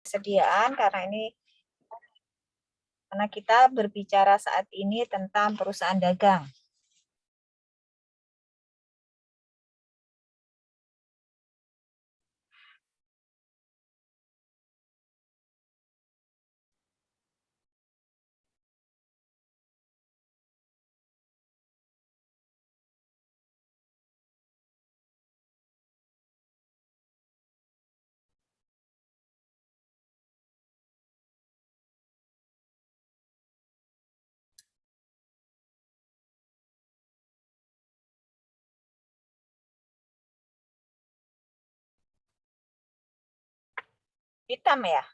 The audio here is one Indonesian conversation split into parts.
persediaan karena kita berbicara saat ini tentang perusahaan dagang. Hitam ya?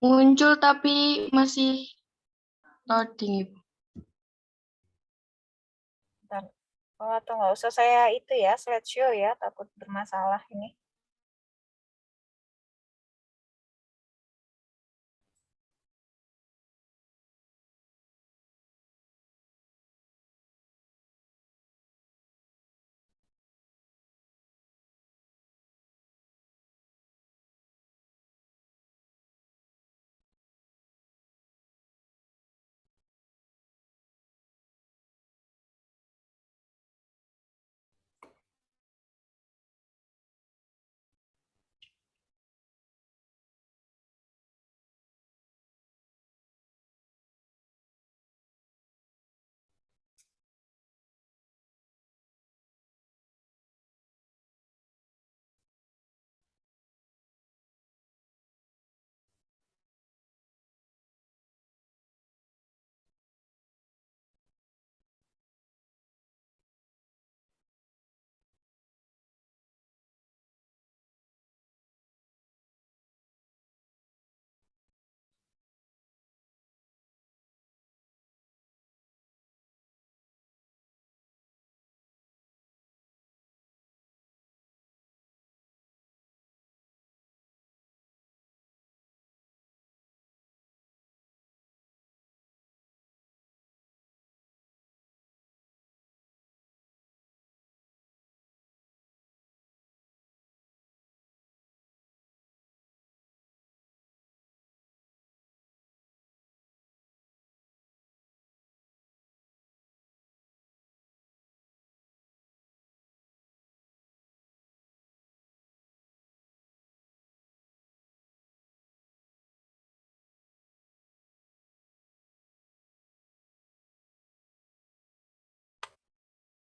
Muncul tapi masih loading, Ibu. Bentar. Oh, atau nggak usah saya itu ya, slideshow ya, takut bermasalah ini.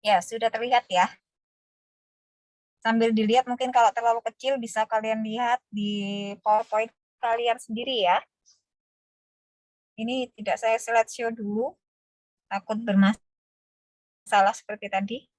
Ya, sudah terlihat ya. Sambil dilihat mungkin kalau terlalu kecil bisa kalian lihat di PowerPoint kalian sendiri ya. Ini tidak saya slideshow dulu, takut bermasalah seperti tadi.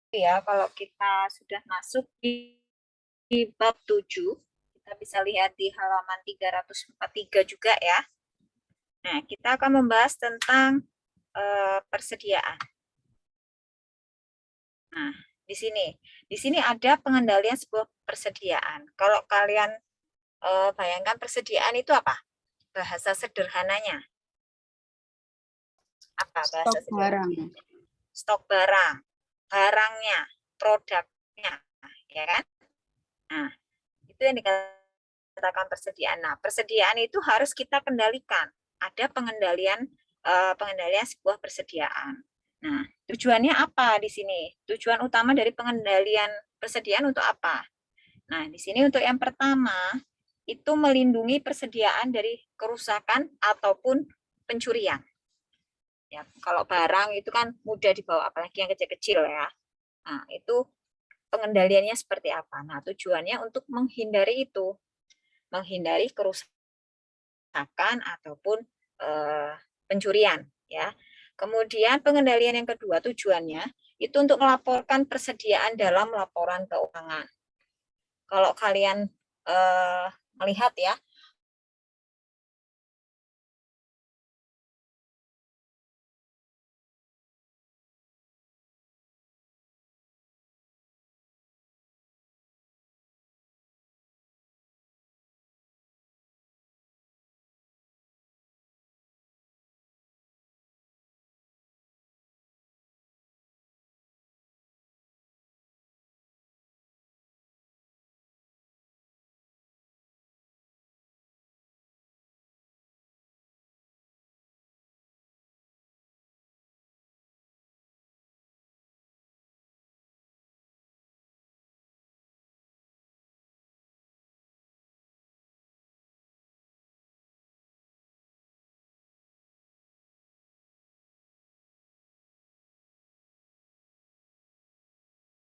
Ya, kalau kita sudah masuk di bab 7, kita bisa lihat di halaman 343 juga ya. Nah, kita akan membahas tentang persediaan. Nah, di sini ada pengendalian sebuah persediaan. Kalau kalian bayangkan persediaan itu apa? Bahasa sederhananya. Apa bahasa Stok barang. Stok barang, barangnya, produknya, ya kan? Nah, itu yang dikatakan persediaan. Nah, persediaan itu harus kita kendalikan. Ada pengendalian sebuah persediaan. Nah, tujuannya apa di sini? Tujuan utama dari pengendalian persediaan untuk apa? Nah, di sini untuk yang pertama, itu melindungi persediaan dari kerusakan ataupun pencurian. Ya, kalau barang itu kan mudah dibawa, apalagi yang kecil-kecil ya. Nah, itu pengendaliannya seperti apa? Nah, tujuannya untuk menghindari itu, menghindari kerusakan ataupun pencurian, ya. Kemudian pengendalian yang kedua tujuannya itu untuk melaporkan persediaan dalam laporan keuangan. Kalau kalian melihat ya,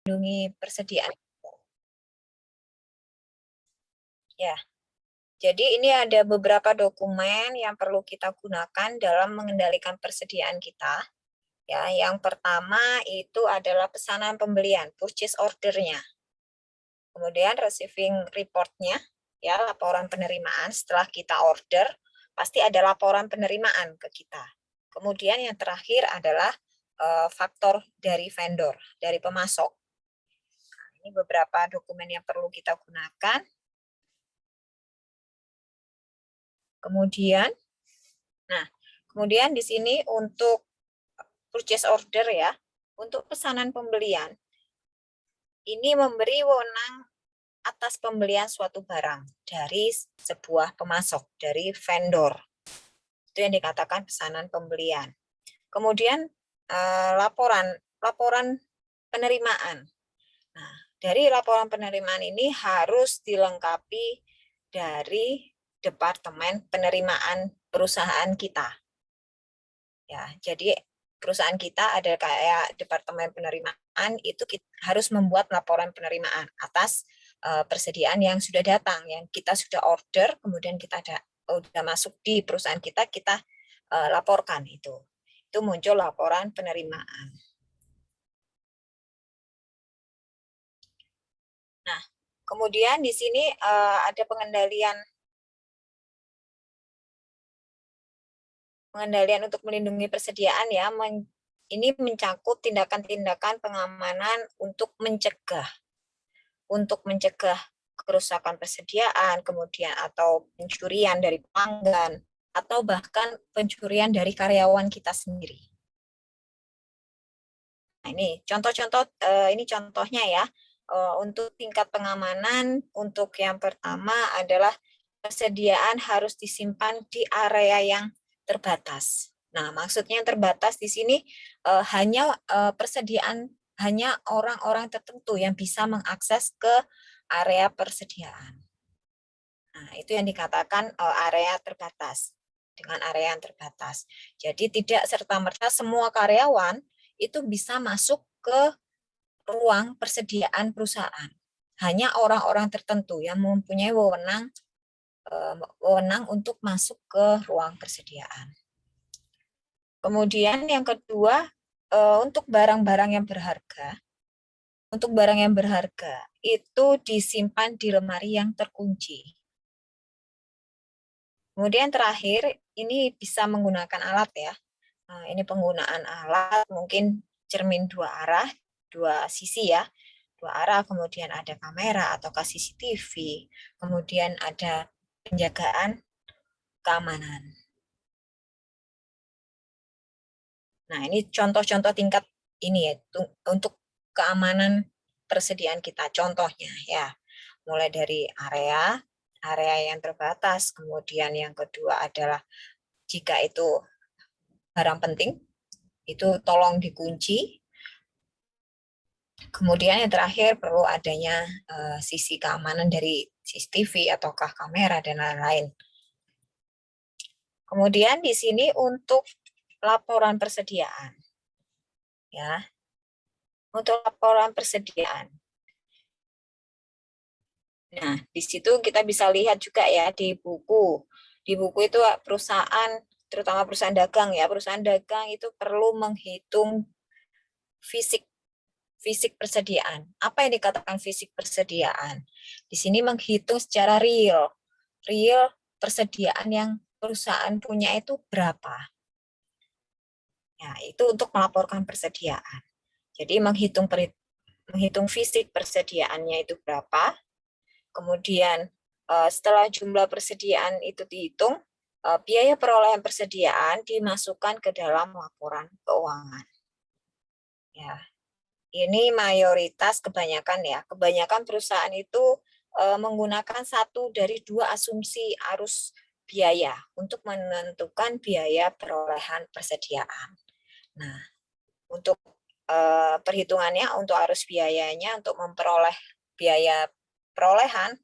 melindungi persediaan. Ya, jadi ini ada beberapa dokumen yang perlu kita gunakan dalam mengendalikan persediaan kita. Ya, yang pertama itu adalah pesanan pembelian, purchase order-nya. Kemudian receiving report-nya, ya, laporan penerimaan setelah kita order, pasti ada laporan penerimaan ke kita. Kemudian yang terakhir adalah faktor dari vendor, dari pemasok. Nah, ini beberapa dokumen yang perlu kita gunakan. Kemudian di sini untuk purchase order ya, untuk pesanan pembelian, ini memberi wewenang atas pembelian suatu barang dari sebuah pemasok, dari vendor. Itu yang dikatakan pesanan pembelian. Kemudian laporan penerimaan. Nah, dari laporan penerimaan ini harus dilengkapi dari departemen penerimaan perusahaan kita. Ya, jadi perusahaan kita ada kayak departemen penerimaan, itu kita harus membuat laporan penerimaan atas persediaan yang sudah datang, yang kita sudah order, kemudian kita sudah masuk di perusahaan kita, kita laporkan itu. Itu muncul laporan penerimaan. Nah, kemudian di sini ada pengendalian untuk melindungi persediaan ya, ini mencakup tindakan-tindakan pengamanan untuk mencegah kerusakan persediaan, kemudian atau pencurian dari pelanggan, atau bahkan pencurian dari karyawan kita sendiri. Nah, ini contohnya ya. Untuk tingkat pengamanan, untuk yang pertama adalah persediaan harus disimpan di area yang terbatas. Nah, maksudnya yang terbatas di sini hanya persediaan, hanya orang-orang tertentu yang bisa mengakses ke area persediaan. Nah, itu yang dikatakan area terbatas, dengan area yang terbatas. Jadi tidak serta-merta semua karyawan itu bisa masuk ke ruang persediaan perusahaan. Hanya orang-orang tertentu yang mempunyai wewenang untuk masuk ke ruang persediaan. Kemudian yang kedua, untuk barang-barang yang berharga. Untuk barang yang berharga itu disimpan di lemari yang terkunci. Kemudian terakhir, ini bisa menggunakan alat ya. Nah, ini penggunaan alat, mungkin cermin dua arah, dua sisi ya. Dua arah, kemudian ada kamera atau CCTV, kemudian ada penjagaan keamanan. Nah, ini contoh-contoh tingkat ini ya, untuk keamanan persediaan kita. Contohnya ya, mulai dari area yang terbatas, kemudian yang kedua adalah jika itu barang penting, itu tolong dikunci. Kemudian yang terakhir perlu adanya sisi keamanan dari CCTV ataukah kamera dan lain-lain. Kemudian di sini untuk laporan persediaan. Ya. Untuk laporan persediaan. Nah, di situ kita bisa lihat juga ya di buku. Di buku itu perusahaan, terutama perusahaan dagang ya, perusahaan dagang itu perlu menghitung fisik fisik persediaan. Apa yang dikatakan fisik persediaan? Di sini menghitung secara real persediaan yang perusahaan punya itu berapa. Ya, itu untuk melaporkan persediaan. Jadi menghitung fisik persediaannya itu berapa. Kemudian setelah jumlah persediaan itu dihitung, biaya perolehan persediaan dimasukkan ke dalam laporan keuangan. Ya, ini mayoritas kebanyakan perusahaan itu menggunakan satu dari dua asumsi arus biaya untuk menentukan biaya perolehan persediaan. Nah, untuk perhitungannya untuk arus biayanya untuk memperoleh biaya perolehan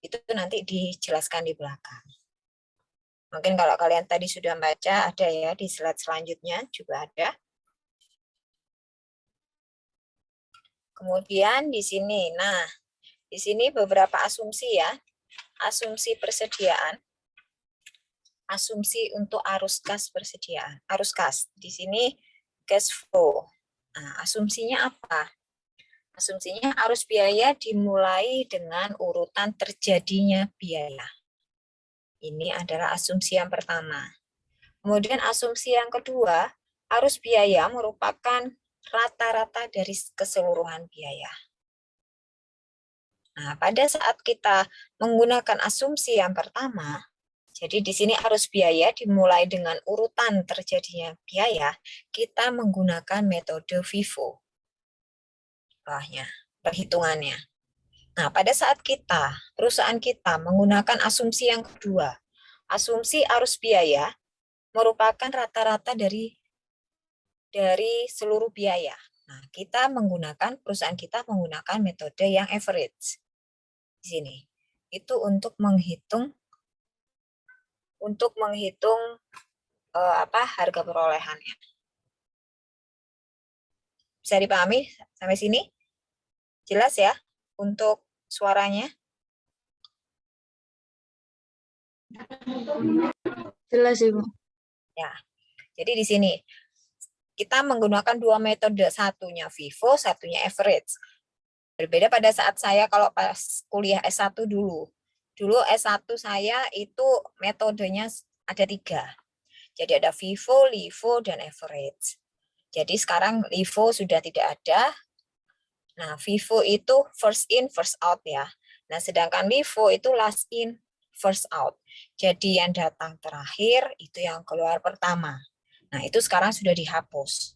itu nanti dijelaskan di belakang. Mungkin kalau kalian tadi sudah baca ada ya di slide selanjutnya juga ada. Kemudian di sini, nah di sini beberapa asumsi ya, asumsi persediaan, asumsi untuk arus kas persediaan, arus kas. Di sini cash flow. Nah, asumsinya apa? Asumsinya arus biaya dimulai dengan urutan terjadinya biaya. Ini adalah asumsi yang pertama. Kemudian asumsi yang kedua, arus biaya merupakan rata-rata dari keseluruhan biaya. Nah, pada saat kita menggunakan asumsi yang pertama, jadi di sini arus biaya dimulai dengan urutan terjadinya biaya, kita menggunakan metode FIFO. Perhitungannya. Nah, pada saat perusahaan kita menggunakan asumsi yang kedua, asumsi arus biaya merupakan rata-rata dari seluruh biaya. Nah, perusahaan kita menggunakan metode yang average. Di sini. Itu untuk menghitung harga perolehannya. Bisa dipahami sampai sini? Jelas ya untuk suaranya? Jelas Ibu. Ya. Jadi di sini kita menggunakan dua metode, satunya FIFO, satunya average. Berbeda pada saat saya kalau pas kuliah S1 dulu. Dulu S1 saya itu metodenya ada 3. Jadi ada FIFO, LIFO, dan average. Jadi sekarang LIFO sudah tidak ada. Nah, FIFO itu first in, first out ya. Nah, sedangkan LIFO itu last in, first out. Jadi yang datang terakhir itu yang keluar pertama. Nah, itu sekarang sudah dihapus.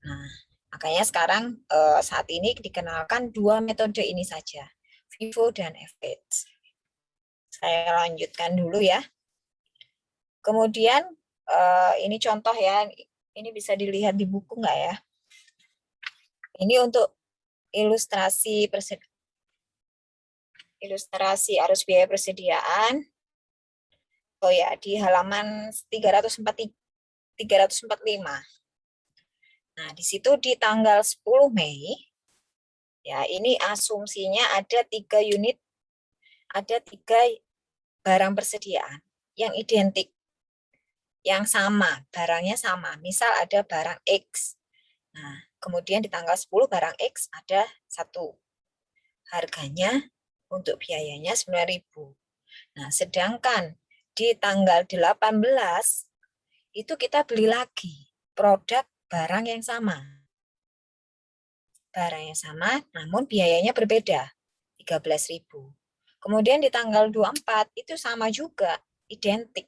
Nah, makanya sekarang saat ini dikenalkan dua metode ini saja, FIFO dan average. Saya lanjutkan dulu ya. Kemudian ini contoh ya, ini bisa dilihat di buku nggak ya? Ini untuk ilustrasi arus biaya persediaan. Oh ya, di halaman 345. Nah, di situ di tanggal 10 Mei, ya ini asumsinya ada 3 barang persediaan yang identik, yang sama, barangnya sama. Misal ada barang X. Nah, kemudian di tanggal 10 barang X ada 1. Harganya untuk biayanya 9.000. Nah, sedangkan di tanggal 18 itu kita beli lagi produk barang yang sama. Barang yang sama namun biayanya berbeda, 13.000. Kemudian di tanggal 24 itu sama juga, identik.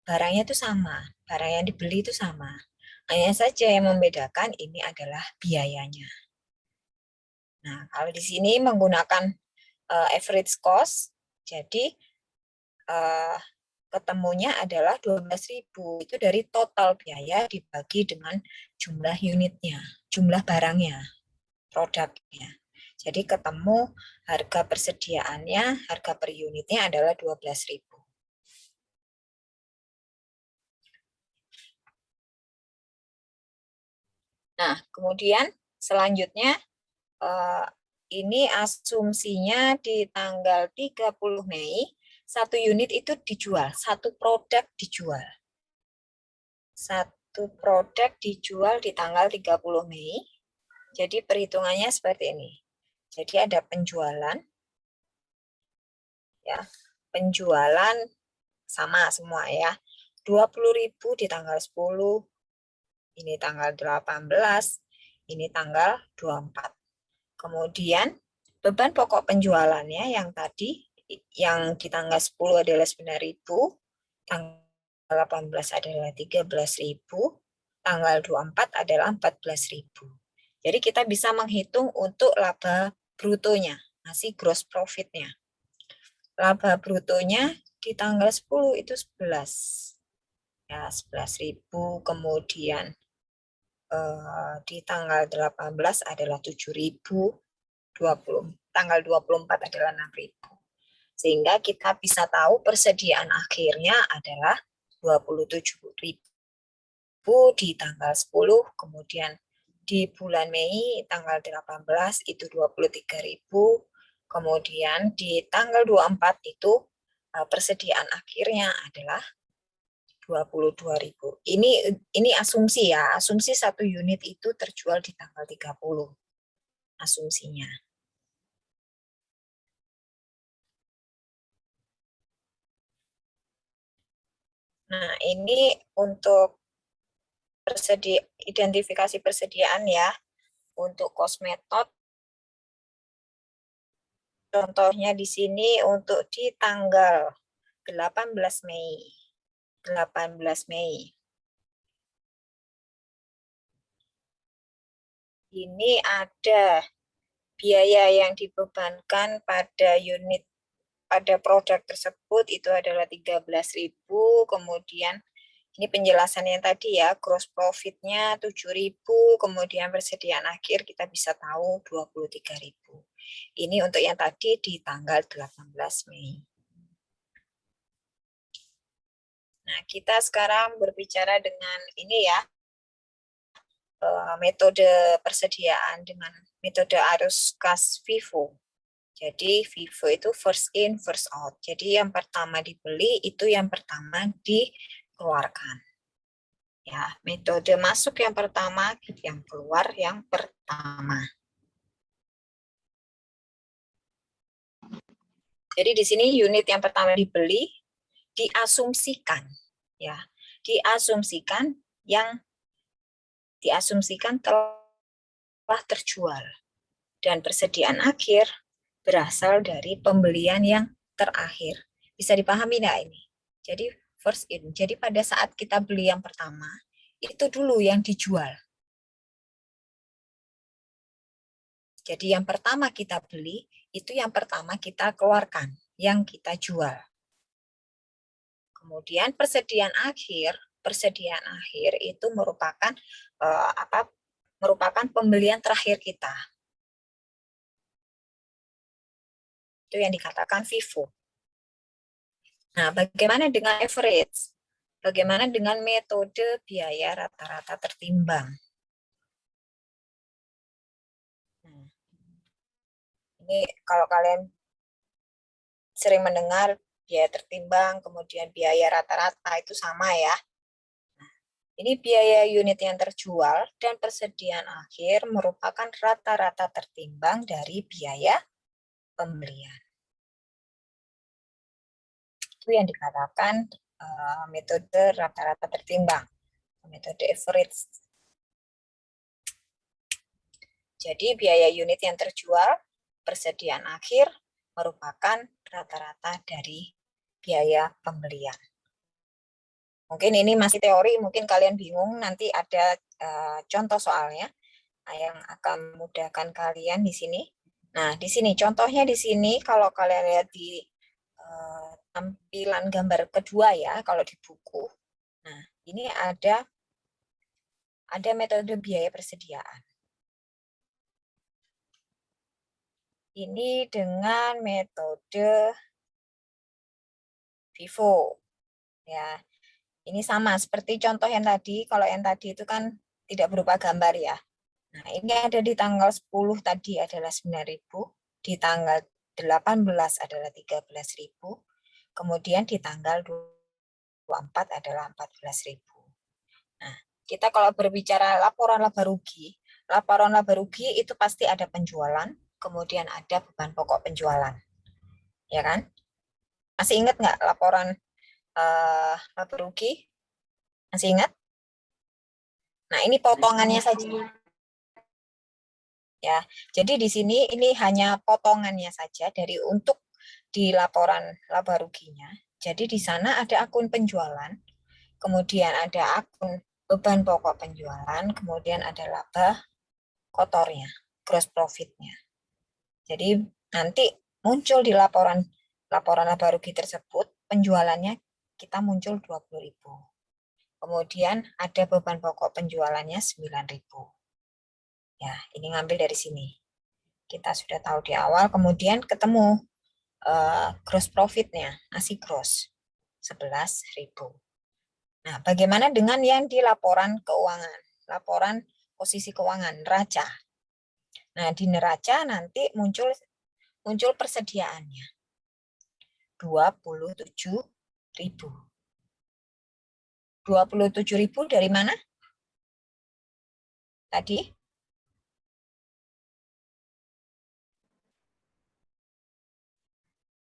Barangnya itu sama, barang yang dibeli itu sama. Hanya saja yang membedakan ini adalah biayanya. Nah, kalau di sini menggunakan average cost, jadi ketemunya adalah 12.000. Itu dari total biaya dibagi dengan jumlah unitnya, jumlah barangnya, produknya. Jadi ketemu harga persediaannya, harga per unitnya adalah 12.000. Nah, kemudian selanjutnya ini asumsinya di tanggal 30 Mei, 1 unit itu dijual, 1 produk dijual. 1 produk dijual di tanggal 30 Mei. Jadi perhitungannya seperti ini. Jadi ada penjualan, ya, penjualan sama semua ya. 20.000 di tanggal 10, ini tanggal 18, ini tanggal 24. Kemudian beban pokok penjualannya yang tadi, yang di tanggal 10 adalah 9.000, tanggal 18 adalah 13.000, tanggal 24 adalah 14.000. Jadi kita bisa menghitung untuk laba brutonya, masih gross profitnya. Laba brutonya di tanggal 10 itu 11. Ya, 11.000, kemudian di tanggal 18 adalah 7.000, tanggal 24 adalah 6.000. Sehingga kita bisa tahu persediaan akhirnya adalah 27.000 di tanggal 10, kemudian di bulan Mei tanggal 18 itu 23.000, kemudian di tanggal 24 itu persediaan akhirnya adalah 22.000. Ini asumsi ya, asumsi 1 unit itu terjual di tanggal 30. Asumsinya. Nah, ini untuk identifikasi persediaan ya. Untuk cost method, contohnya di sini untuk di tanggal 18 Mei. 18 Mei. Ini ada biaya yang dibebankan pada unit, pada produk tersebut itu adalah 13.000, kemudian ini penjelasan yang tadi ya, gross profit-nya 7.000, kemudian persediaan akhir kita bisa tahu 23.000. Ini untuk yang tadi di tanggal 18 Mei. Nah, kita sekarang berbicara dengan ini ya, metode persediaan dengan metode arus kas FIFO. Jadi FIFO itu first in, first out. Jadi yang pertama dibeli itu yang pertama dikeluarkan. Ya, metode masuk yang pertama, yang keluar yang pertama. Jadi di sini unit yang pertama dibeli diasumsikan, ya, diasumsikan telah terjual dan persediaan akhir berasal dari pembelian yang terakhir. Bisa dipahami nggak ini? Jadi first in. Jadi pada saat kita beli yang pertama itu dulu yang dijual. Jadi yang pertama kita beli, itu yang pertama kita keluarkan, yang kita jual. Kemudian persediaan akhir itu merupakan merupakan pembelian terakhir kita. Itu yang dikatakan FIFO. Nah, bagaimana dengan average? Bagaimana dengan metode biaya rata-rata tertimbang? Ini kalau kalian sering mendengar biaya tertimbang, kemudian biaya rata-rata itu sama ya. Nah, ini biaya unit yang terjual dan persediaan akhir merupakan rata-rata tertimbang dari biaya pembelian. Itu yang dikatakan metode rata-rata tertimbang, metode average. Jadi biaya unit yang terjual, persediaan akhir merupakan rata-rata dari biaya pembelian. Mungkin ini masih teori, mungkin kalian bingung, nanti ada contoh soalnya yang akan memudahkan kalian di sini. Nah, di sini contohnya di sini kalau kalian lihat di tampilan gambar kedua ya, kalau di buku. Nah, ini ada metode biaya persediaan. Ini dengan metode FIFO. Ya, ini sama seperti contoh yang tadi. Kalau yang tadi itu kan tidak berupa gambar ya. Nah, ini ada di tanggal 10 tadi adalah 9.000, di tanggal 18 adalah 13.000, kemudian di tanggal 24 adalah 14.000. Nah, kita kalau berbicara laporan laba rugi itu pasti ada penjualan, kemudian ada beban pokok penjualan. Ya kan? Masih ingat nggak laporan laba rugi? Masih ingat? Nah, ini potongannya saja. Ya, jadi di sini ini hanya potongannya saja dari untuk di laporan laba ruginya. Jadi di sana ada akun penjualan, kemudian ada akun beban pokok penjualan, kemudian ada laba kotornya, gross profit-nya. Jadi nanti muncul di laporan laba rugi tersebut, penjualannya kita muncul 20.000. Kemudian ada beban pokok penjualannya 9.000. Ya, ini ngambil dari sini. Kita sudah tahu di awal, kemudian ketemu gross profit-nya, masih gross 11.000. Nah, bagaimana dengan yang di laporan keuangan? Laporan posisi keuangan, neraca. Nah, di neraca nanti muncul persediaannya. 27.000. 27.000 dari mana? Tadi?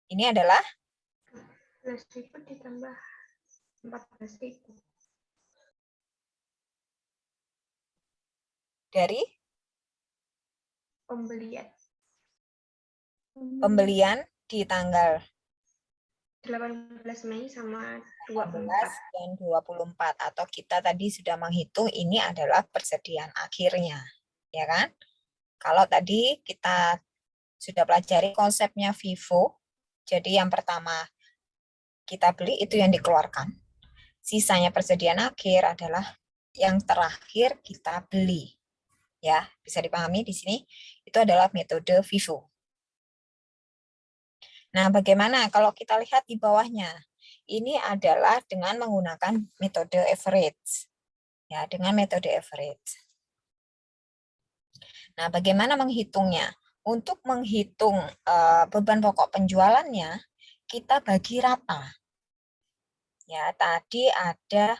Ini adalah 11.000 ditambah 14.000. dari Pembelian di tanggal 18 Mei sama 18 24. dan 24, atau kita tadi sudah menghitung ini adalah persediaan akhirnya, ya kan? Kalau tadi kita sudah pelajari konsepnya FIFO, jadi yang pertama kita beli itu yang dikeluarkan, sisanya persediaan akhir adalah yang terakhir kita beli. Ya, bisa dipahami di sini itu adalah metode FIFO. Nah, bagaimana kalau kita lihat di bawahnya? Ini adalah dengan menggunakan metode average. Ya, dengan metode average. Nah, bagaimana menghitungnya? Untuk menghitung beban pokok penjualannya, kita bagi rata. Ya, tadi ada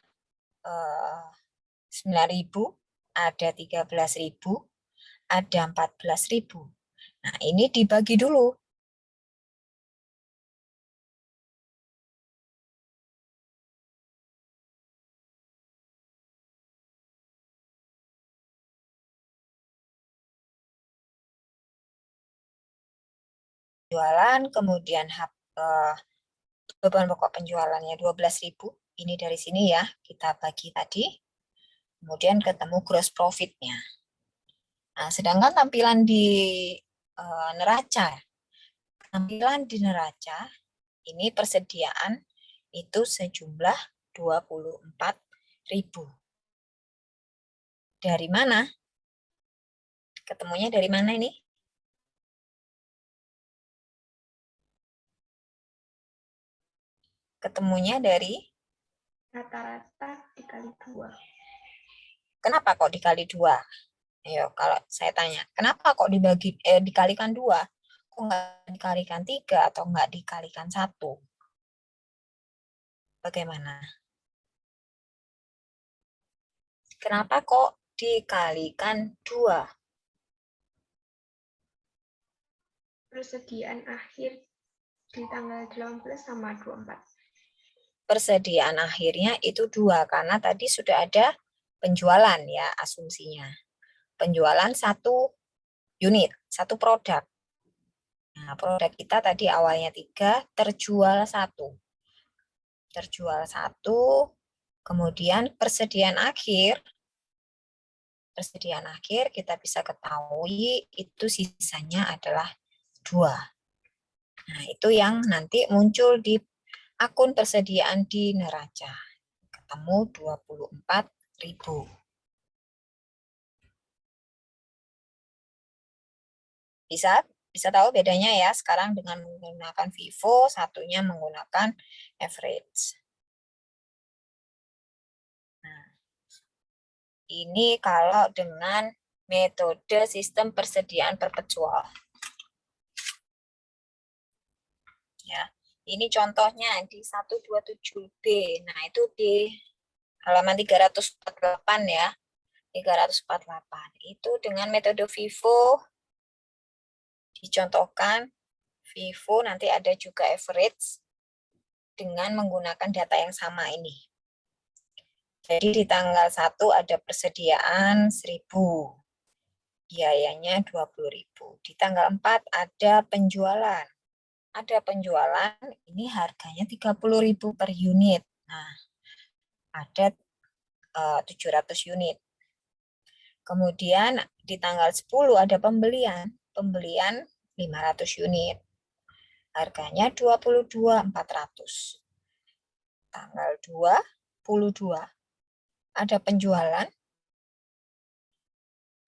9.000, ada 13.000, ada 14.000. Nah, ini dibagi dulu. Jualan, kemudian beban pokok penjualannya 12.000. Ini dari sini ya, kita bagi tadi. Kemudian ketemu gross profit-nya. Nah, sedangkan tampilan di neraca. Tampilan di neraca, ini persediaan itu sejumlah 24.000. Dari mana? Ketemunya dari mana ini? Ketemunya dari Rata-rata dikali 2. kenapa kok dikali 2? Ayo, kalau saya tanya, kenapa kok dikalikan 2? Kok nggak dikalikan 3 atau nggak dikalikan 1? Bagaimana? Kenapa kok dikalikan 2? Persediaan akhir di tanggal 18 sama 24. Persediaan akhirnya itu 2, karena tadi sudah ada penjualan ya asumsinya. Penjualan 1 unit, 1 produk. Nah, produk kita tadi awalnya 3, terjual 1. Terjual 1, kemudian persediaan akhir kita bisa ketahui itu sisanya adalah 2. Nah, itu yang nanti muncul di akun persediaan di neraca. Ketemu 24.000. Bisa tahu bedanya ya sekarang dengan menggunakan FIFO, satunya menggunakan average. Nah, ini kalau dengan metode sistem persediaan perpetual. Ya, ini contohnya di 127B. Nah, itu di halaman 348 ya. 348. Itu dengan metode FIFO dicontohkan. FIFO nanti ada juga average dengan menggunakan data yang sama ini. Jadi di tanggal 1 ada persediaan 1.000. Biayanya 20.000. Di tanggal 4 ada penjualan. Ada penjualan, ini harganya 30.000 per unit. Nah, ada 700 unit. Kemudian di tanggal 10 ada pembelian 500 unit. Harganya 22.400. Tanggal 22 ada penjualan.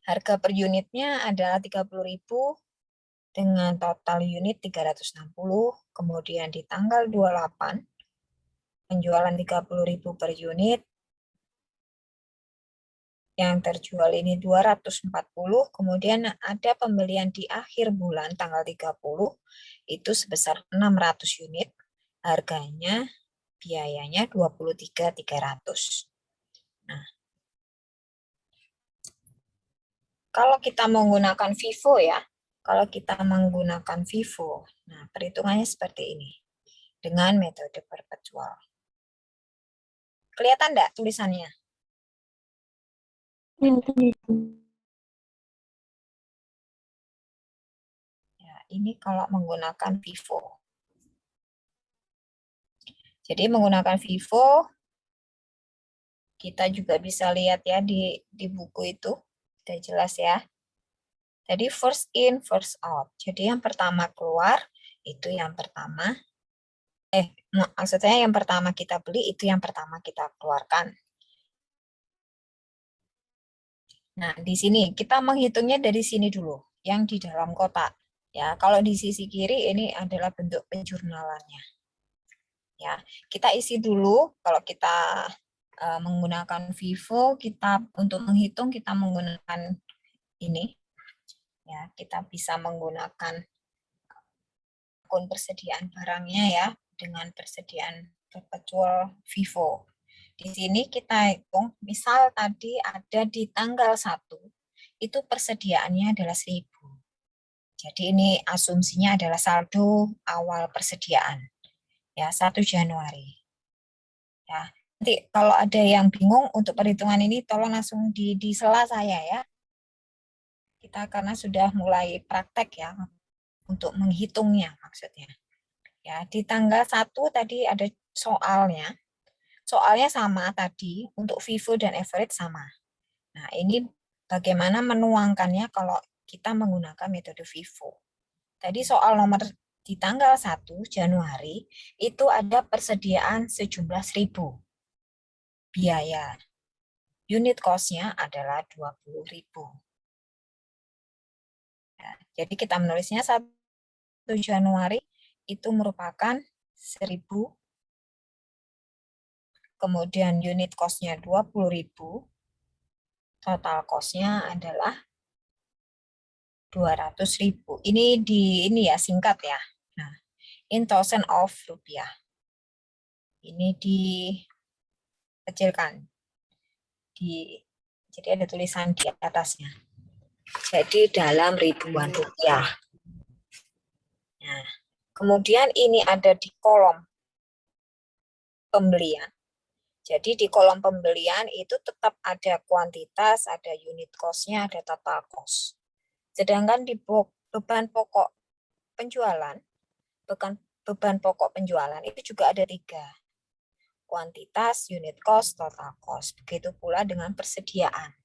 Harga per unitnya adalah 30.000 dengan total unit 360. Kemudian di tanggal 28 penjualan 30.000 per unit. Yang terjual ini 240, kemudian ada pembelian di akhir bulan tanggal 30, itu sebesar 600 unit, harganya, biayanya 23.300. Nah, kalau kita menggunakan FIFO ya, nah perhitungannya seperti ini, dengan metode perpetual. Kelihatan enggak tulisannya? Ya, ini kalau menggunakan FIFO. Jadi menggunakan FIFO, kita juga bisa lihat ya di buku itu, sudah jelas ya. Jadi first in, first out. Jadi yang pertama keluar, itu yang pertama. Maksudnya yang pertama kita beli, itu yang pertama kita keluarkan. Nah, di sini kita menghitungnya dari sini dulu, yang di dalam kotak. Ya, kalau di sisi kiri ini adalah bentuk penjurnalannya. Ya, kita isi dulu. Kalau kita menggunakan FIFO, kita untuk menghitung kita menggunakan ini. Ya, kita bisa menggunakan akun persediaan barangnya ya dengan persediaan perpetual FIFO. Di sini kita hitung, misal tadi ada di tanggal 1, itu persediaannya adalah 1.000. Jadi ini asumsinya adalah saldo awal persediaan. Ya, 1 Januari. Ya, nanti kalau ada yang bingung untuk perhitungan ini, tolong langsung di sela saya ya. Kita karena sudah mulai praktek ya, untuk menghitungnya maksudnya. Ya, di tanggal 1 tadi ada soalnya. Soalnya sama tadi, untuk FIFO dan average sama. Nah, ini bagaimana menuangkannya kalau kita menggunakan metode FIFO. Tadi soal nomor di tanggal 1 Januari, itu ada persediaan sejumlah 1.000. Biaya unit cost-nya adalah 20.000. Ya, jadi kita menulisnya 1 Januari itu merupakan 1.000, kemudian unit cost-nya 20.000, total cost-nya adalah 200.000. Ini ya singkat ya. Nah, in thousand of rupiah. Ini dikecilkan. Jadi ada tulisan di atasnya. Jadi dalam ribuan rupiah. Nah, kemudian ini ada di kolom pembelian. Jadi di kolom pembelian itu tetap ada kuantitas, ada unit cost-nya, ada total cost. Sedangkan di beban pokok penjualan, beban pokok penjualan itu juga ada 3. Kuantitas, unit cost, total cost. Begitu pula dengan persediaan.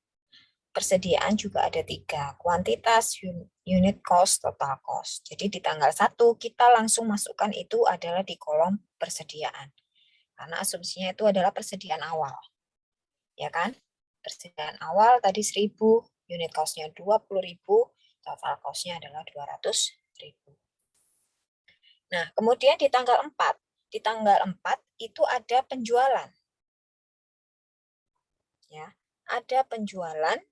Persediaan juga ada 3. Kuantitas, unit cost, total cost. Jadi di tanggal 1 kita langsung masukkan itu adalah di kolom persediaan. Karena asumsinya itu adalah persediaan awal. Ya kan? Persediaan awal tadi 1.000, unit cost-nya 20.000, total cost-nya adalah 200.000. Nah, kemudian di tanggal 4 itu ada penjualan. Ya, ada penjualan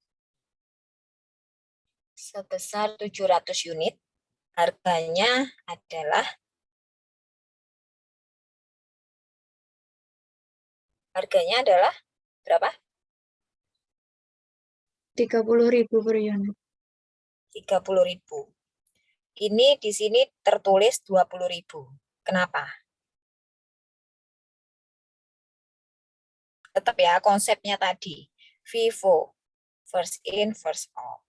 sebesar 700 unit. Harganya adalah berapa? 30.000 per unit. 30.000. Ini di sini tertulis 20.000. Kenapa? Tetap ya konsepnya tadi. FIFO, first in, first out.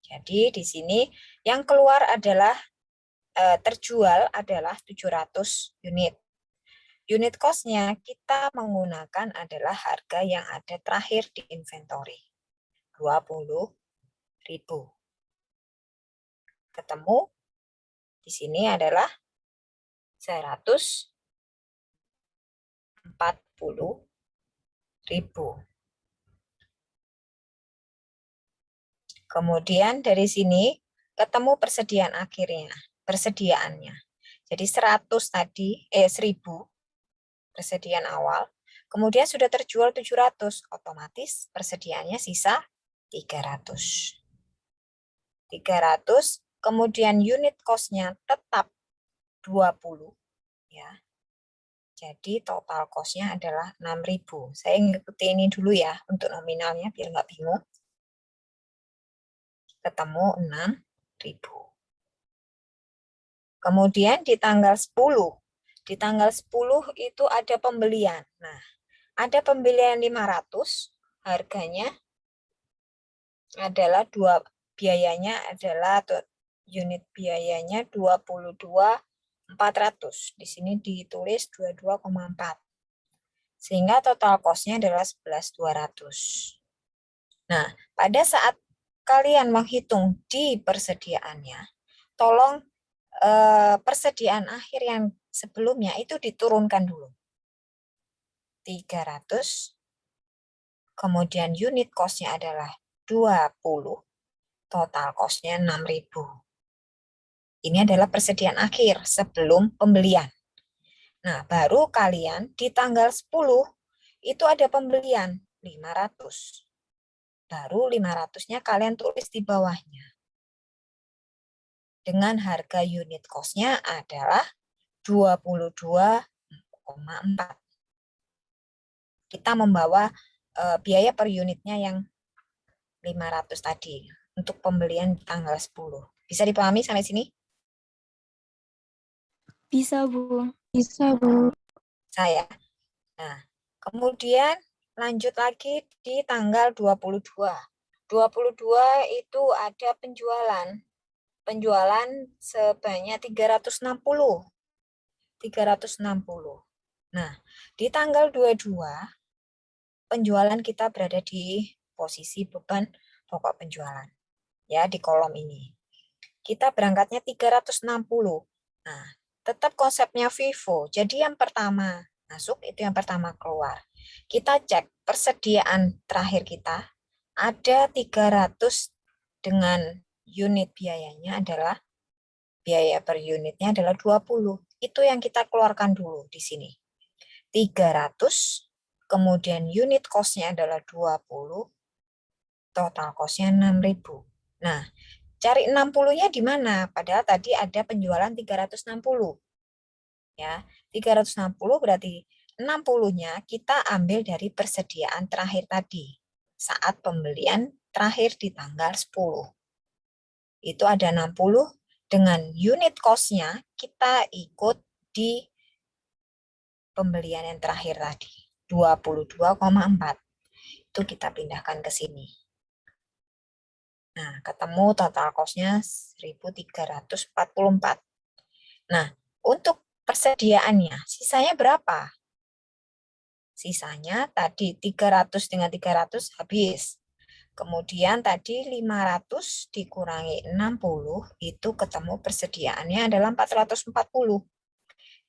Jadi di sini yang keluar adalah terjual adalah 700 unit. Unit cost-nya kita menggunakan adalah harga yang ada terakhir di inventory. 20.000. Ketemu di sini adalah 140.000. Kemudian dari sini ketemu persediaannya. Jadi 100 tadi, 1000 persediaan awal. Kemudian sudah terjual 700, otomatis persediaannya sisa 300. 300, kemudian unit cost-nya tetap 20 ya. Jadi total cost-nya adalah 6.000. Saya ngikuti ini dulu ya untuk nominalnya biar nggak bingung. Ketemu 6.000. Kemudian di tanggal 10 itu ada pembelian. Nah, ada pembelian 500, harganya adalah biayanya adalah unit biayanya 22.400. Di sini ditulis 22,4. Sehingga total cost-nya adalah 11.200. Nah, pada saat kalian menghitung di persediaannya, tolong persediaan akhir yang sebelumnya itu diturunkan dulu. 300, kemudian unit cost-nya adalah 20, total cost-nya 6.000. Ini adalah persediaan akhir sebelum pembelian. Nah, baru kalian di tanggal 10 itu ada pembelian 500. Baru 500-nya kalian tulis di bawahnya. Dengan harga unit cost-nya adalah 22,4. Kita membawa biaya per unitnya yang 500 tadi untuk pembelian tanggal 10. Bisa dipahami sampai sini? Bisa, Bu. Bisa, Bu. Saya. Nah, kemudian lanjut lagi di tanggal 22. 22 itu ada penjualan. Penjualan sebanyak 360. 360. Nah, di tanggal 22 penjualan kita berada di posisi beban pokok penjualan. Ya, di kolom ini. Kita berangkatnya 360. Nah, tetap konsepnya FIFO. Jadi yang pertama masuk, itu yang pertama keluar. Kita cek persediaan terakhir kita. Ada 300 dengan unit biayanya adalah, biaya per unitnya adalah 20. Itu yang kita keluarkan dulu di sini. 300, kemudian unit cost-nya adalah 20, total cost-nya 6.000. Nah, cari 60-nya di mana? Padahal tadi ada penjualan 360. Ya, 360 berarti 60-nya kita ambil dari persediaan terakhir tadi. Saat pembelian terakhir di tanggal 10. Itu ada 60 dengan unit cost-nya kita ikut di pembelian yang terakhir tadi. 22,4. Itu kita pindahkan ke sini. Nah, ketemu total cost-nya 1.344. Nah, untuk persediaannya, sisanya berapa? Sisanya tadi 300 dengan 300 habis. Kemudian tadi 500 dikurangi 60, itu ketemu persediaannya adalah 440.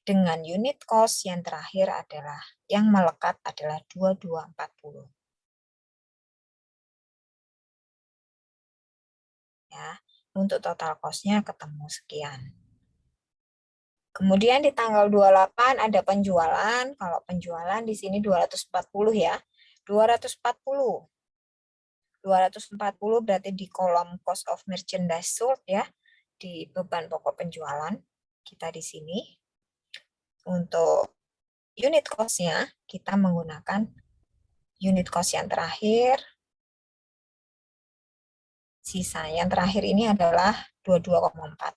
Dengan unit cost yang terakhir adalah, yang melekat adalah 2240. Ya, untuk total cost-nya ketemu sekian. Kemudian di tanggal 28 ada penjualan. Kalau penjualan di sini 240 ya. 240. 240 berarti di kolom cost of merchandise sold ya, di beban pokok penjualan kita di sini. Untuk unit cost-nya kita menggunakan unit cost yang terakhir. Sisa yang terakhir ini adalah 22,4.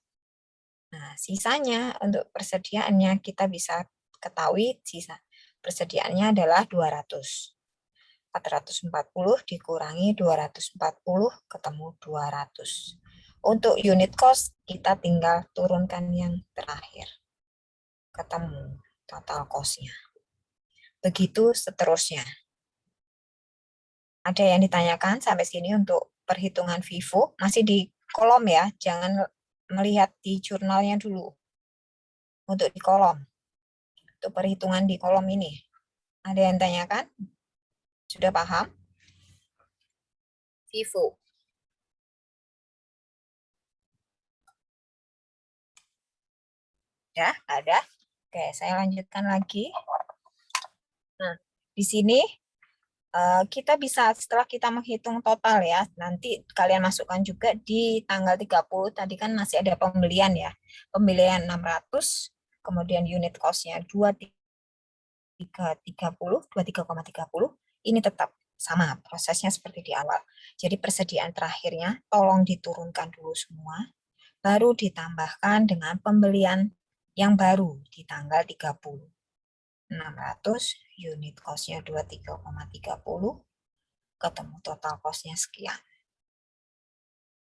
Nah, sisanya untuk persediaannya kita bisa ketahui sisa persediaannya adalah 200. 440 dikurangi 240 ketemu 200. Untuk unit cost kita tinggal turunkan yang terakhir. Ketemu total cost-nya. Begitu seterusnya. Ada yang ditanyakan sampai sini untuk perhitungan FIFO? Masih di kolom ya, jangan melihat di jurnalnya dulu. Untuk di kolom. Untuk perhitungan di kolom ini. Ada yang tanyakan? Sudah paham? FIFO. Ya, ada. Oke, saya lanjutkan lagi. Nah, di sini kita bisa setelah kita menghitung total ya, nanti kalian masukkan juga di tanggal 30, tadi kan masih ada pembelian ya. Pembelian 600, kemudian unit cost-nya 23,30, ini tetap sama prosesnya seperti di awal. Jadi persediaan terakhirnya tolong diturunkan dulu semua, baru ditambahkan dengan pembelian yang baru di tanggal 30. 600, unit cost-nya 23,30, ketemu total cost-nya sekian.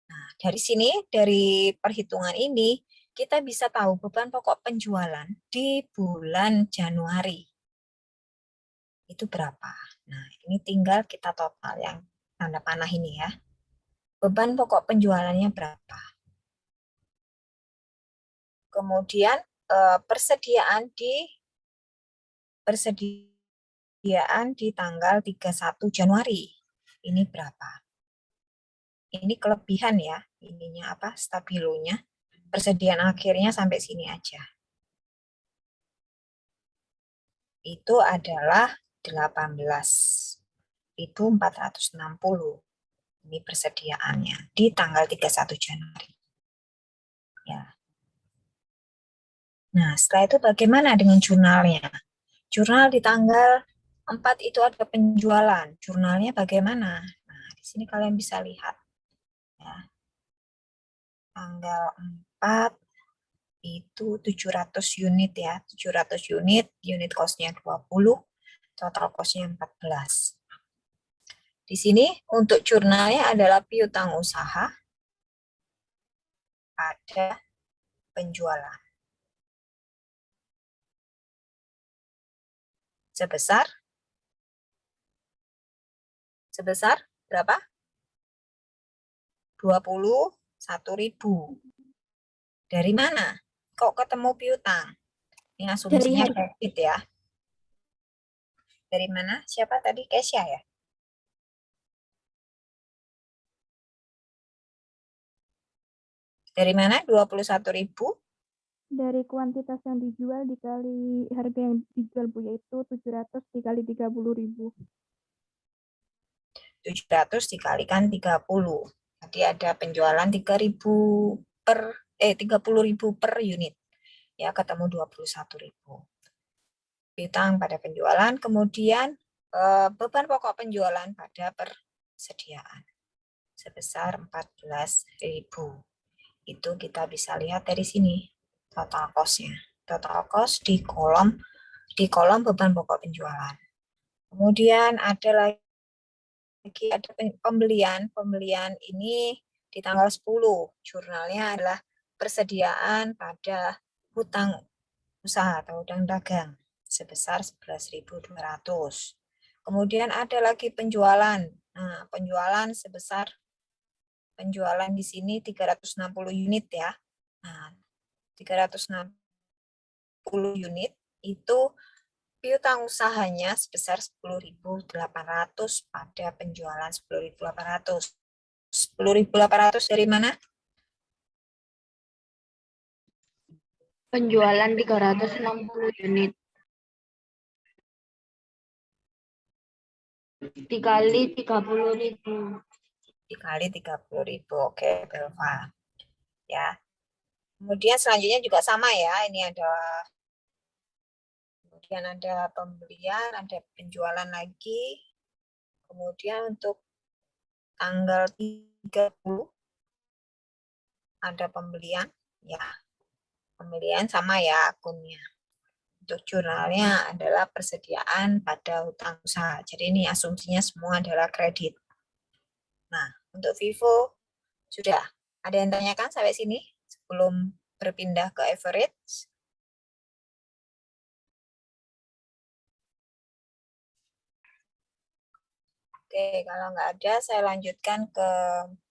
Nah, dari sini, dari perhitungan ini, kita bisa tahu beban pokok penjualan di bulan Januari. Itu berapa? Nah, ini tinggal kita total yang tanda panah ini ya. Beban pokok penjualannya berapa? Kemudian persediaan di tanggal 31 Januari. Ini berapa? Ini kelebihan ya, ininya apa? Stabilonya. Persediaan akhirnya sampai sini aja. Itu adalah 18.460. Ini persediaannya di tanggal 31 Januari. Ya. Nah, setelah itu bagaimana dengan jurnalnya? Jurnal di tanggal 4 itu ada penjualan. Jurnalnya bagaimana? Nah, di sini kalian bisa lihat. Ya. Tanggal 4 itu 700 unit ya. 700 unit cost-nya 20, total cost-nya 14. Di sini untuk jurnalnya adalah piutang usaha pada penjualan. Sebesar berapa? 21.000. Dari mana? Kok ketemu piutang? Ini asumsinya kredit ya. Dari mana? Siapa tadi? Kesya ya? Dari mana? 21.000? Dari kuantitas yang dijual dikali harga yang dijual Bu, yaitu 700 dikali 30.000. 700 dikalikan 30. Jadi ada penjualan 30.000 per unit. Ya, ketemu 21.000. Piutang pada penjualan, kemudian beban pokok penjualan pada persediaan sebesar 14.000. Itu kita bisa lihat dari sini total cost-nya. Total cost di kolom beban pokok penjualan. Kemudian ada lagi pembelian ini di tanggal 10. Jurnalnya adalah persediaan pada hutang usaha atau hutang dagang sebesar 11.200. Kemudian ada lagi penjualan. Nah, penjualan di sini 360 unit ya. Nah, 360 unit itu piutang usahanya sebesar 10.800 pada penjualan 10.800. 10.800 dari mana? Penjualan 360 unit. Dikali 30.000. dikali 30.000. Oke, Belva. Ya. Kemudian selanjutnya juga sama ya. Ini ada kemudian ada pembelian, ada penjualan lagi. Kemudian untuk tanggal 30 ada pembelian, ya. Pembelian sama ya akunnya. Untuk jurnalnya adalah persediaan pada hutang usaha. Jadi ini asumsinya semua adalah kredit. Nah, untuk Vivo sudah. Ada yang tanyakan sampai sini sebelum berpindah ke average? Oke, kalau nggak ada, saya lanjutkan ke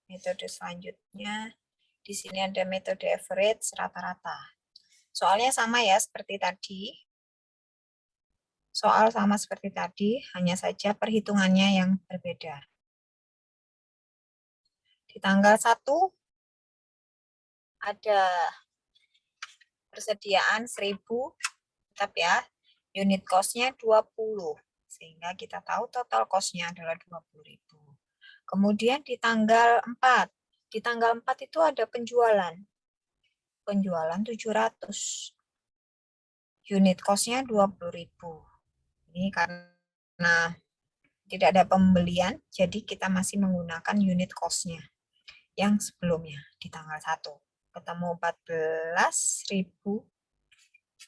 metode selanjutnya. Di sini ada metode average rata-rata. Soalnya sama ya seperti tadi. Soal sama seperti tadi, hanya saja perhitungannya yang berbeda. Di tanggal 1 ada persediaan 1000, tetap ya, unit cost-nya 20. Sehingga kita tahu total cost-nya adalah 20.000. Kemudian di tanggal 4 itu ada penjualan. Penjualan 700. Unit cost-nya 20.000. Ini karena tidak ada pembelian, jadi kita masih menggunakan unit cost-nya yang sebelumnya di tanggal 1. Ketemu 14.000.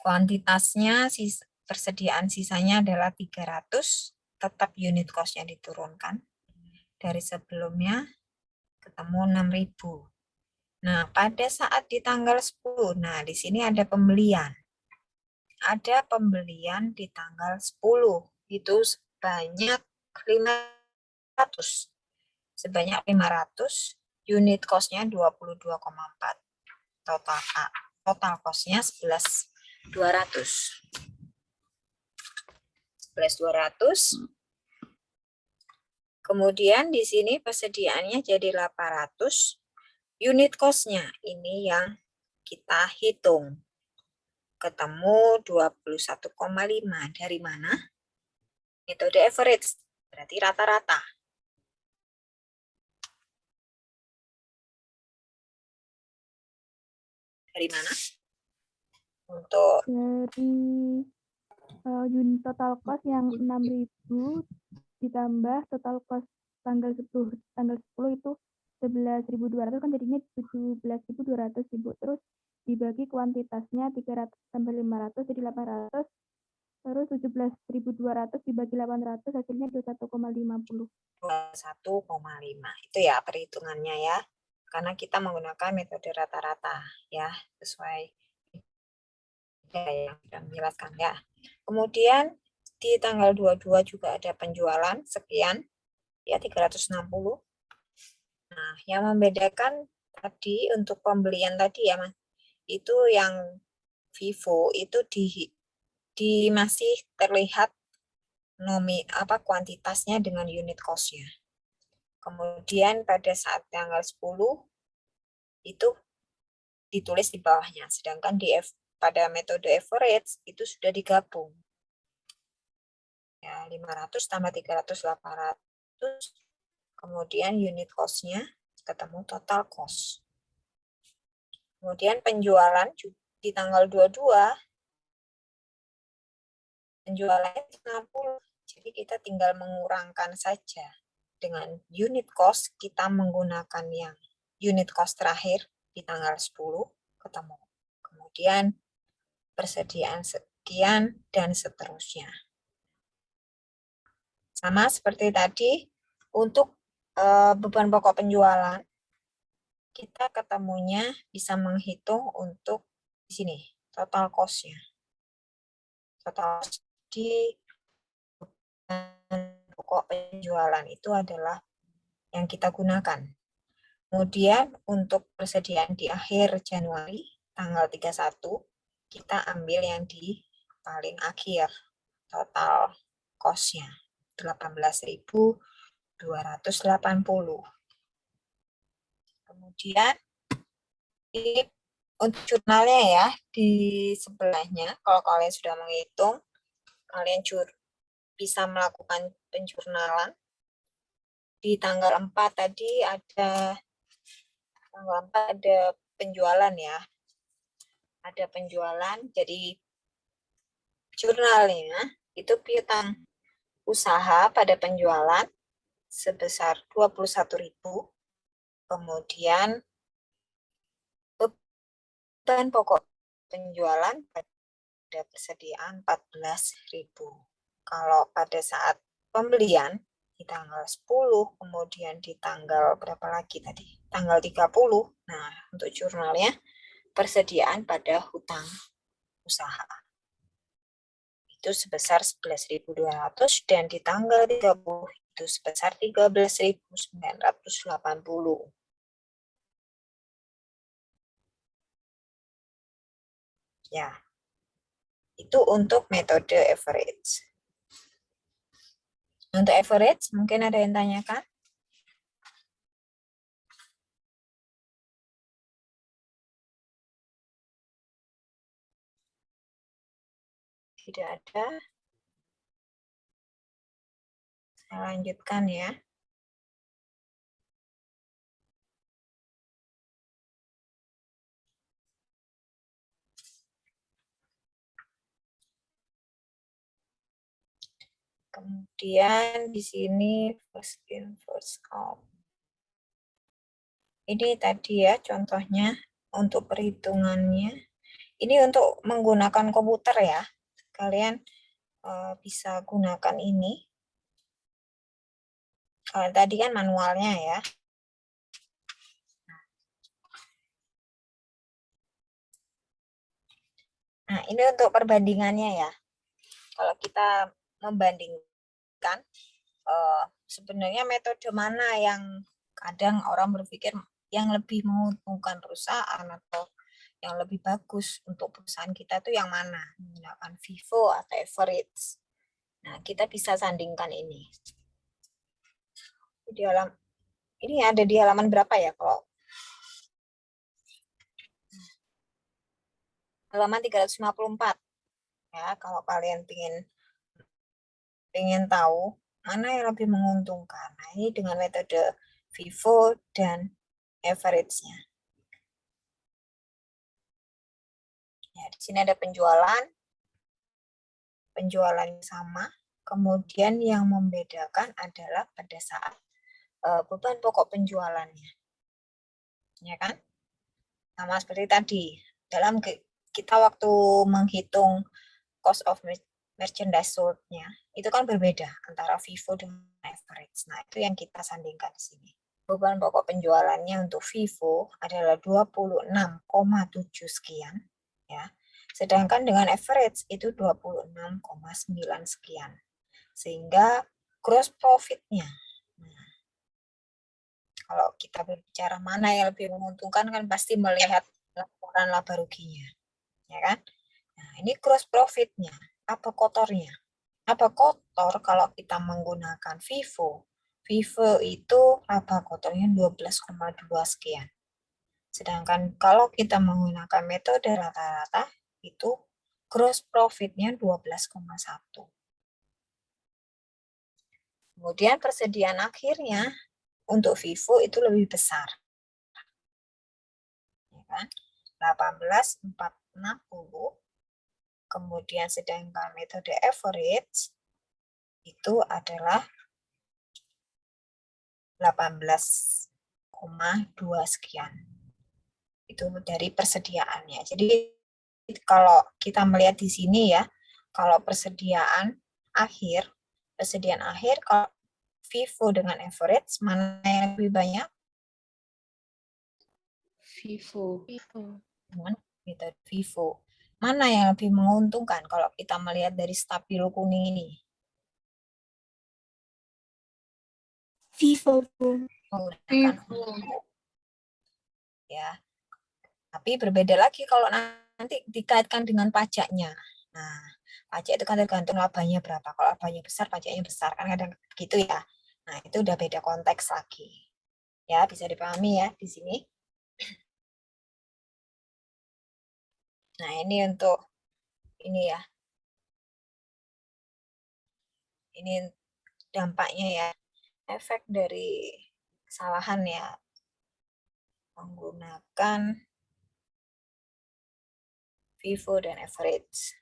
Kuantitasnya, persediaan sisanya adalah 300, tetap unit cost-nya diturunkan. Dari sebelumnya ketemu 6.000. Nah, pada saat di tanggal 10, nah di sini ada pembelian. Ada pembelian di tanggal 10, itu sebanyak 500. Sebanyak 500, unit cost-nya 22,4. Total cost-nya 11.200. 11.200. Kemudian di sini persediaannya jadi 800. Unit cost-nya ini yang kita hitung. Ketemu 21,5. Dari mana? Metode average, berarti rata-rata. Dari mana? Untuk Dari unit total cost yang 6.000 ditambah total cost tanggal 10 itu 11.200 kan jadinya 17.200 Ibu. Terus dibagi kuantitasnya 300 tambah 500 jadi 800. Terus 17.200 dibagi 800 hasilnya 21,50. 21,5. Itu ya perhitungannya ya. Karena kita menggunakan metode rata-rata ya, sesuai yang sudah menjelaskan ya. Kemudian di tanggal 22 juga ada penjualan sekian ya 360. Nah, yang membedakan tadi untuk pembelian tadi ya, Mas. Itu yang Vivo itu di masih terlihat kuantitasnya dengan unit cost-nya. Kemudian pada saat tanggal 10 itu ditulis di bawahnya, sedangkan pada metode average itu sudah digabung. Ya, 500 tambah 300, 800. Kemudian unit cost-nya ketemu total cost. Kemudian penjualan di tanggal 22, penjualannya 60. Jadi kita tinggal mengurangkan saja. Dengan unit cost, kita menggunakan yang unit cost terakhir di tanggal 10, ketemu. Kemudian persediaan sekian, dan seterusnya. Sama seperti tadi, untuk beban pokok penjualan, kita ketemunya bisa menghitung untuk di sini, total cost-nya. Total cost di pokok penjualan itu adalah yang kita gunakan. Kemudian untuk persediaan di akhir Januari, tanggal 31, kita ambil yang di paling akhir, total cost-nya 18.280. Kemudian ini untuk jurnalnya ya, di sebelahnya, kalau kalian sudah menghitung, kalian bisa melakukan penjurnalan di tanggal 4 tadi ada penjualan ya. Ada penjualan, jadi jurnalnya itu piutang usaha pada penjualan sebesar 21.000. Kemudian beban pokok penjualan pada persediaan 14.000. Kalau pada saat pembelian di tanggal 10, kemudian di tanggal berapa lagi tadi? Tanggal 30. Nah, untuk jurnalnya persediaan pada hutang usaha itu sebesar 11.200 dan di tanggal 30 itu sebesar 13.980. Ya, itu untuk metode average. Untuk average, mungkin ada yang tanyakan? Tidak ada. Saya lanjutkan ya. Kemudian di sini first in, first out. Ini tadi ya contohnya untuk perhitungannya. Ini untuk menggunakan komputer ya. Kalian bisa gunakan ini. Kalau tadi kan manualnya ya. Nah, ini untuk perbandingannya ya. Kalau kita membandingkan, sebenarnya metode mana yang kadang orang berpikir yang lebih menguntungkan perusahaan atau yang lebih bagus untuk perusahaan kita itu yang mana? Menggunakan FIFO atau average. Nah, kita bisa sandingkan ini. Ini ada di halaman berapa ya kalau halaman 354 ya, kalau kalian ingin tahu mana yang lebih menguntungkan. Nah, ini dengan metode FIFO dan average-nya. Ya, di sini ada penjualan sama, kemudian yang membedakan adalah pada saat beban pokok penjualannya. Ya kan? Sama seperti tadi, dalam kita waktu menghitung cost of merchandise sold-nya, itu kan berbeda antara FIFO dengan average. Nah, itu yang kita sandingkan di sini. Beban pokok penjualannya untuk FIFO adalah 26,7 sekian, ya. Sedangkan dengan average itu 26,9 sekian. Sehingga gross profit-nya, nah, kalau kita berbicara mana yang lebih menguntungkan kan pasti melihat laporan laba ruginya, ya kan? Nah, ini gross profit-nya, apa kotornya? Apa kotor kalau kita menggunakan FIFO? FIFO itu laba kotornya 12,2 sekian. Sedangkan kalau kita menggunakan metode rata-rata itu gross profit-nya 12,1. Kemudian persediaan akhirnya untuk FIFO itu lebih besar. Ya kan? 18,460. Kemudian sedangkan metode average itu adalah 18,2 sekian. Itu dari persediaannya. Jadi kalau kita melihat di sini ya, kalau persediaan akhir kalau FIFO dengan average mana yang lebih banyak? FIFO. Dengan metode FIFO. Mana yang lebih menguntungkan kalau kita melihat dari stabilo kuning ini? FIFO. Menggunakan FIFO. Ya. Tapi berbeda lagi kalau nanti dikaitkan dengan pajaknya. Nah, pajak itu kan tergantung labanya berapa. Kalau labanya besar, pajaknya besar. Kan kadang begitu ya. Nah, itu udah beda konteks lagi. Ya, bisa dipahami ya di sini. Nah, ini untuk ini ya. Ini dampaknya ya. efek dari kesalahan ya, menggunakan FIFO dan average.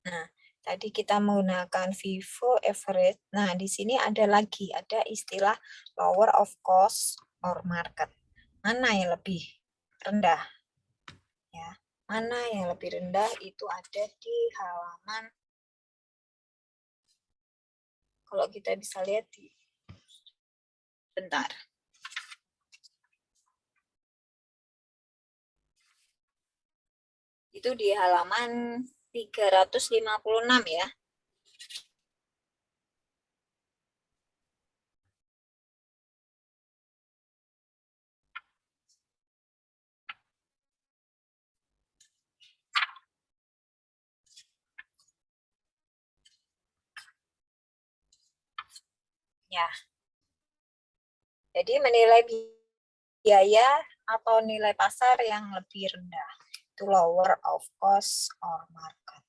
Nah, tadi kita menggunakan FIFO average. Nah, di sini ada istilah lower of cost or market. Mana yang lebih rendah? Ya, mana yang lebih rendah itu ada di halaman, kalau kita bisa lihat bentar. Itu di halaman 356 ya. Ya. Jadi menilai biaya atau nilai pasar yang lebih rendah itu lower of cost or market.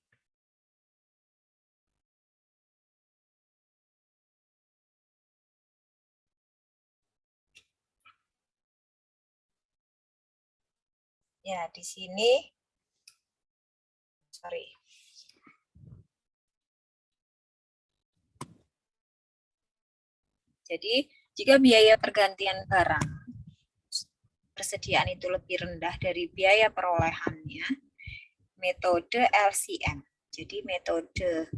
Ya, di sini sorry. Jadi, jika biaya pergantian barang persediaan itu lebih rendah dari biaya perolehannya, metode LCM. Jadi metode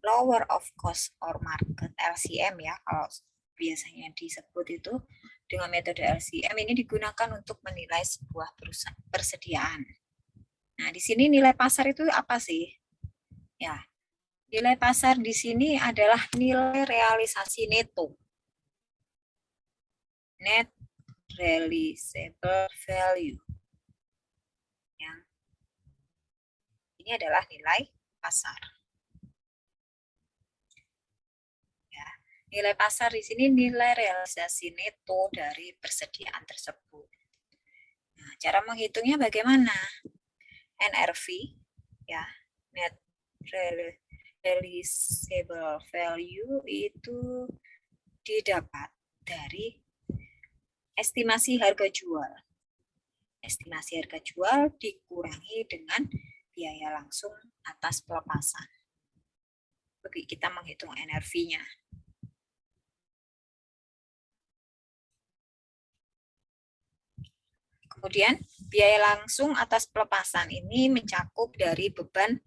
lower of cost or market LCM ya, kalau biasanya disebut itu dengan metode LCM ini digunakan untuk menilai sebuah perusahaan persediaan. Nah, di sini nilai pasar itu apa sih? Ya, nilai pasar di sini adalah nilai realisasi neto. Net realizable value. Yang ini adalah nilai pasar. Ya, nilai pasar di sini nilai realisasi neto dari persediaan tersebut. Nah, cara menghitungnya bagaimana? NRV, ya, net realizable value itu didapat dari estimasi harga jual. Estimasi harga jual dikurangi dengan biaya langsung atas pelepasan. Bagi kita menghitung NRV-nya. Kemudian biaya langsung atas pelepasan ini mencakup dari beban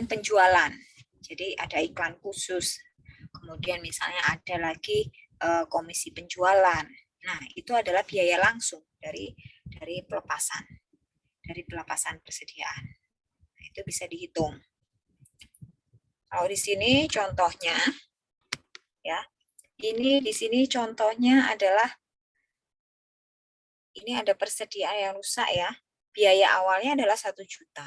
penjualan. Jadi ada iklan khusus. Kemudian misalnya ada lagi komisi penjualan. Nah, itu adalah biaya langsung dari pelepasan. Dari pelepasan persediaan. Nah, itu bisa dihitung. Kalau di sini contohnya ya. Ini di sini contohnya adalah ini ada persediaan yang rusak ya. Biaya awalnya adalah 1 juta.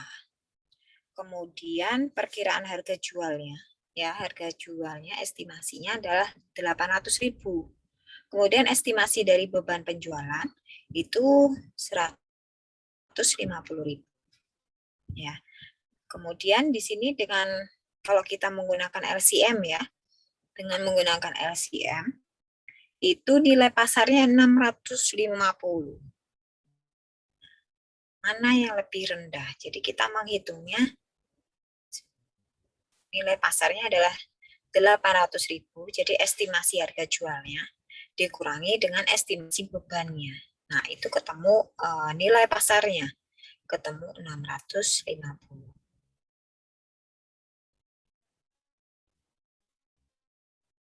Kemudian perkiraan harga jualnya. Ya, harga jualnya estimasinya adalah 800.000. Kemudian estimasi dari beban penjualan itu 150.000. Ya. Kemudian di sini dengan kalau kita menggunakan LCM ya. Dengan menggunakan LCM itu nilai pasarnya 650. Mana yang lebih rendah? Jadi kita menghitungnya nilai pasarnya adalah 800.000. Jadi estimasi harga jualnya dikurangi dengan estimasi bebannya. Nah, itu ketemu nilai pasarnya. Ketemu 650.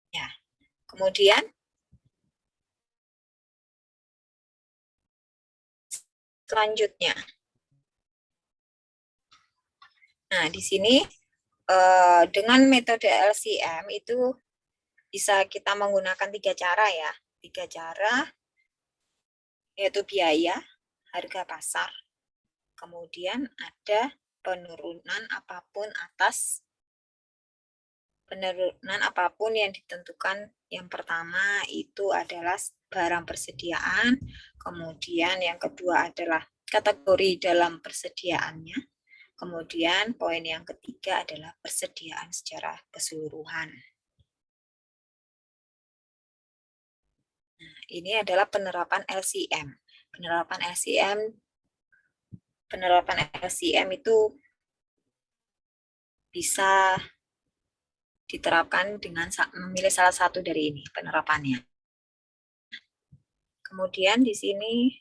Ya. Kemudian selanjutnya. Nah, di sini dengan metode LCM itu bisa kita menggunakan 3 cara ya. 3 cara yaitu biaya, harga pasar, kemudian ada penurunan apapun yang ditentukan. Yang pertama itu adalah barang persediaan, kemudian yang kedua adalah kategori dalam persediaannya, Kemudian poin yang ketiga adalah persediaan secara keseluruhan. Nah, ini adalah penerapan LCM. Penerapan LCM itu bisa diterapkan dengan memilih salah satu dari ini penerapannya. Kemudian di sini,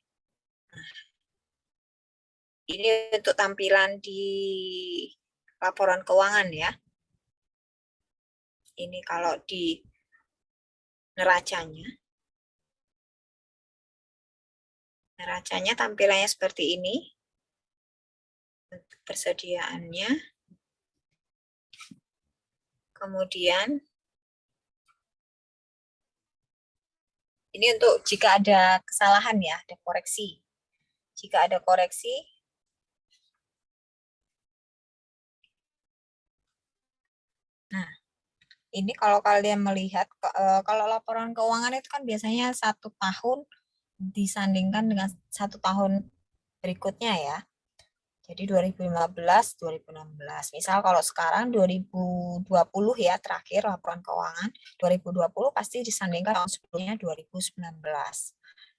ini untuk tampilan di laporan keuangan ya. Ini kalau di neracanya. Neracanya tampilannya seperti ini. Untuk persediaannya. Kemudian ini untuk jika ada kesalahan ya, ada koreksi. Jika ada koreksi, nah ini kalau kalian melihat, kalau laporan keuangan itu kan biasanya 1 tahun disandingkan dengan 1 tahun berikutnya ya. Jadi 2015, 2016. Misal kalau sekarang 2020 ya terakhir laporan keuangan, 2020 pasti disandingkan tahun sebelumnya 2019.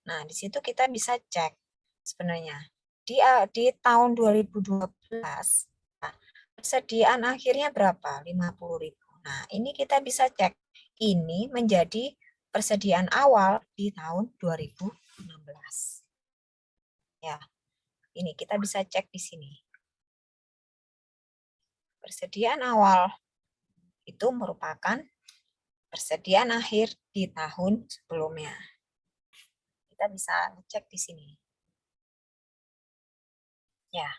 Nah, di situ kita bisa cek sebenarnya. Di tahun 2012, nah, persediaan akhirnya berapa? 50.000. Nah, ini kita bisa cek. Ini menjadi persediaan awal di tahun 2016. Ya. Ini kita bisa cek di sini. Persediaan awal itu merupakan persediaan akhir di tahun sebelumnya. Kita bisa cek di sini. Ya,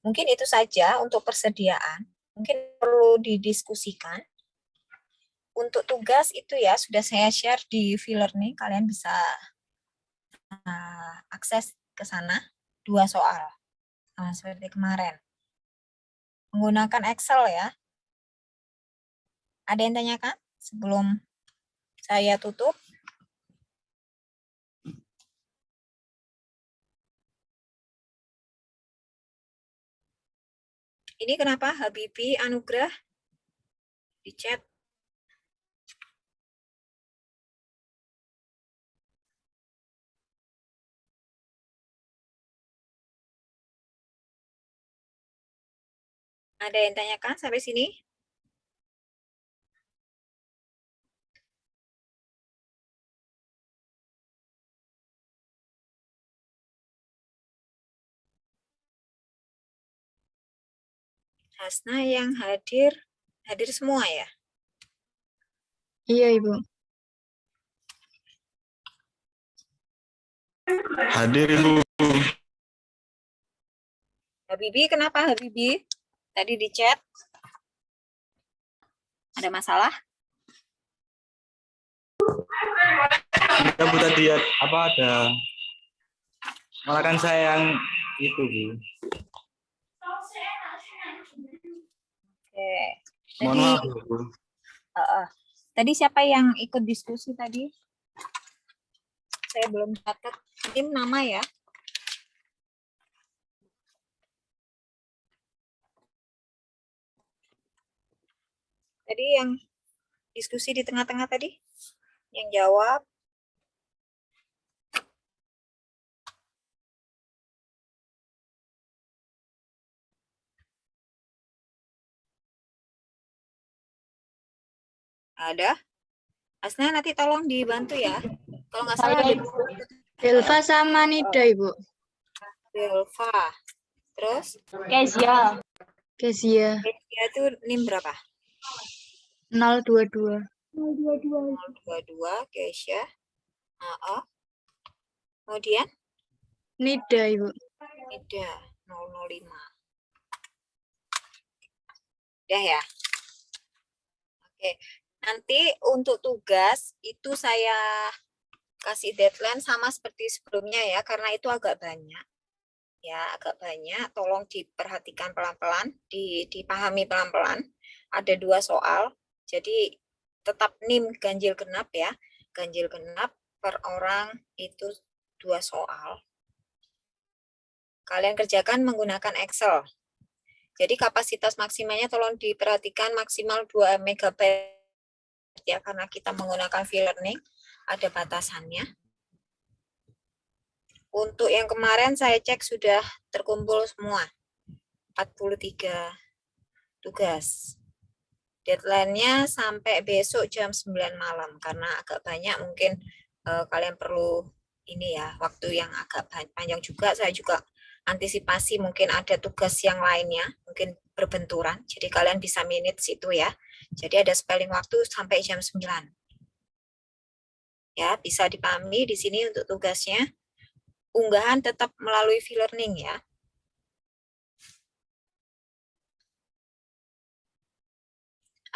mungkin itu saja untuk persediaan. Mungkin perlu didiskusikan. Untuk tugas itu ya sudah saya share di V-Learning. Kalian bisa akses ke sana 2 soal. Seperti kemarin. Menggunakan Excel ya. Ada yang tanyakan sebelum saya tutup? Ini kenapa Habibie Anugrah di chat? Ada yang tanyakan sampai sini? Hasna yang hadir semua ya? Iya, Ibu. Hadir Ibu. Habibie, kenapa Habibie? Tadi di chat. Ada masalah? Ya Bu tadi apa ada malah kan saya yang itu Bu. Oke. Mohon maaf Bu. Tadi siapa yang ikut diskusi tadi? Saya belum catat tim nama ya. Tadi yang diskusi di tengah-tengah tadi? Yang jawab? Ada? Asna nanti tolong dibantu ya. Kalau nggak salah ada Delva sama Nida, Ibu. Delva. Terus? Kezia. Kezia itu NIM berapa? 022. 022 Kezia. Kemudian? Nida, Ibu. Nida 005. Udah ya? Oke. Nanti untuk tugas itu saya kasih deadline sama seperti sebelumnya ya, karena itu agak banyak. Ya, agak banyak. Tolong diperhatikan pelan-pelan, dipahami pelan-pelan. Ada 2 soal. Jadi tetap NIM ganjil genap ya. Ganjil genap per orang itu 2 soal. Kalian kerjakan menggunakan Excel. Jadi kapasitas maksimalnya tolong diperhatikan maksimal 2 MB ya, karena kita menggunakan V-Learning ada batasannya. Untuk yang kemarin saya cek sudah terkumpul semua 43 tugas. Deadline-nya sampai besok jam 9 malam karena agak banyak mungkin kalian perlu ini ya, waktu yang agak panjang juga. Saya juga antisipasi mungkin ada tugas yang lainnya, mungkin berbenturan. Jadi kalian bisa minutes itu ya. Jadi ada spelling waktu sampai jam 9. Ya, bisa dipahami di sini untuk tugasnya. Unggahan tetap melalui V-Learning ya.